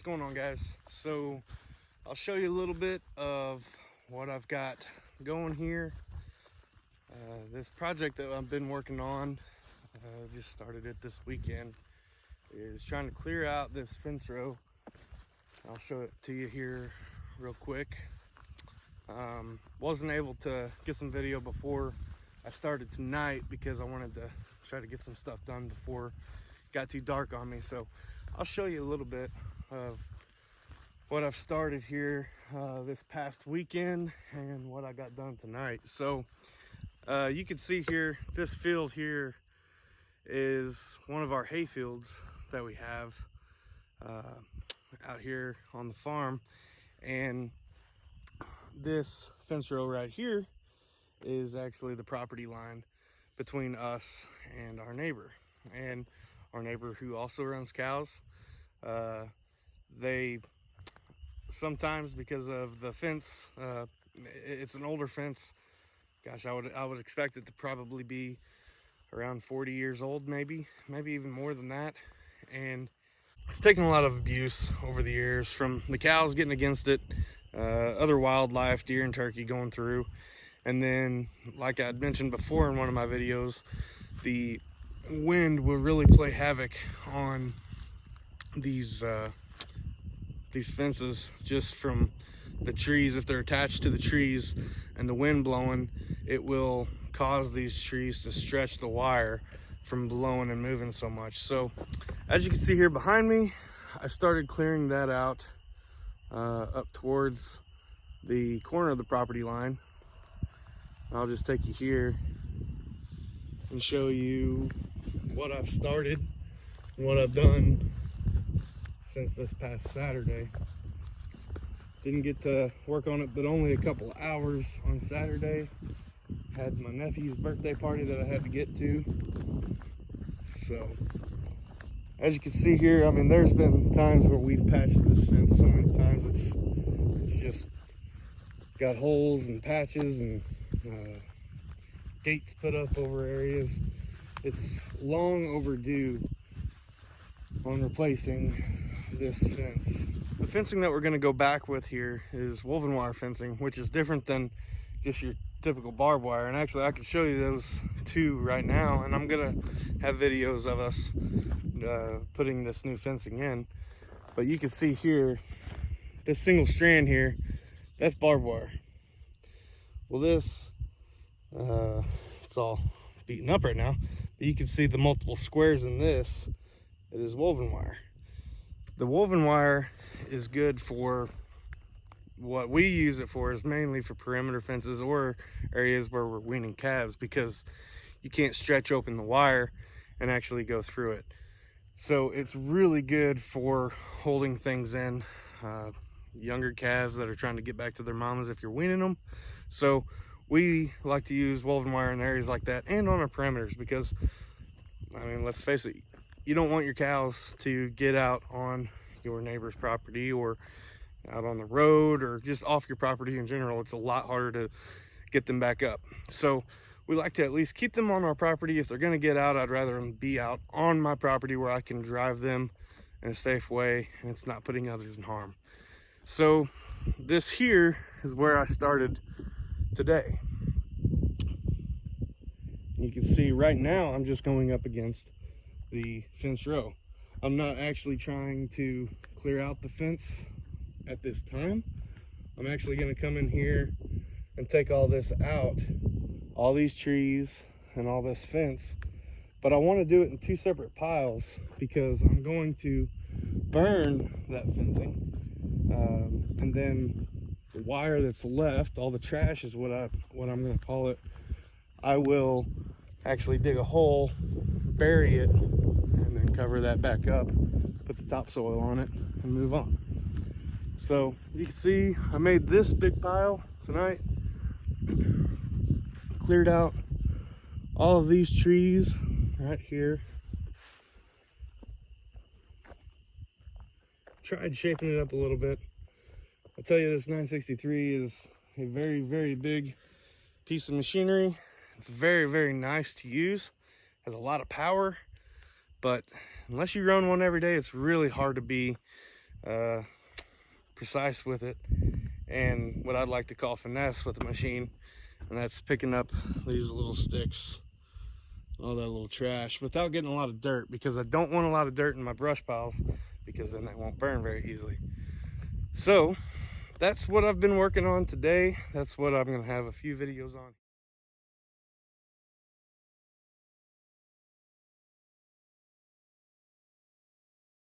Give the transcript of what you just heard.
going on, guys? So I'll show you a little bit of what I've got going here. This project that I've been working on, just started it this weekend, is trying to clear out this fence row. I'll show it to you here real quick. Wasn't able to get some video before I started tonight because I wanted to try to get some stuff done before it got too dark on me. So I'll show you a little bit of what I've started here this past weekend and what I got done tonight. So you can see here, this field here is one of our hay fields that we have out here on the farm, and this fence row right here is actually the property line between us and our neighbor who also runs cows. They sometimes, because of the fence, it's an older fence. Gosh, I would expect it to probably be around 40 years old, maybe even more than that. And it's taken a lot of abuse over the years, from the cows getting against it, other wildlife, deer and turkey going through. And then, like I'd mentioned before in one of my videos, the wind will really play havoc on these fences, just from the trees. If they're attached to the trees and the wind blowing, it will cause these trees to stretch the wire from blowing and moving so much. So as you can see here behind me, I started clearing that out up towards the corner of the property line. I'll just take you here and show you what I've started and what I've done since this past Saturday. Didn't get to work on it but only a couple hours on Saturday. Had my nephew's birthday party that I had to get to. So as you can see here, I mean, there's been times where we've patched this fence so many times, it's just got holes and patches and gates put up over areas. It's long overdue on replacing this fence. The fencing that we're going to go back with here is woven wire fencing, which is different than just your typical barbed wire. And actually I can show you those two right now, and I'm gonna have videos of us putting this new fencing in. But you can see here, this single strand here, that's barbed wire. Well, this it's all beaten up right now, but you can see the multiple squares in this. It is woven wire. The woven wire is good for what we use it for, is mainly for perimeter fences or areas where we're weaning calves, because you can't stretch open the wire and actually go through it. So it's really good for holding things in, younger calves that are trying to get back to their mamas if you're weaning them. So we like to use woven wire in areas like that and on our perimeters, because I mean, let's face it, you don't want your cows to get out on your neighbor's property or out on the road or just off your property in general. It's a lot harder to get them back up. So we like to at least keep them on our property. If they're going to get out, I'd rather them be out on my property where I can drive them in a safe way and it's not putting others in harm. So this here is where I started today. You can see right now I'm just going up against the fence row. I'm not actually trying to clear out the fence at this time. I'm actually going to come in here and take all this out, all these trees and all this fence, but I want to do it in two separate piles because I'm going to burn that fencing, and then the wire that's left, all the trash is what I'm going to call it, I will actually dig a hole, bury it, and then cover that back up, put the topsoil on it, and move on. So you can see I made this big pile tonight, cleared out all of these trees right here, tried shaping it up a little bit. I tell you, this 963 is a very, very big piece of machinery. It's very, very nice to use, has a lot of power, but unless you run one every day, it's really hard to be precise with it, and what I'd like to call finesse with the machine, and that's picking up these little sticks, all that little trash, without getting a lot of dirt, because I don't want a lot of dirt in my brush piles, because then they won't burn very easily. So that's what I've been working on today. That's what I'm going to have a few videos on.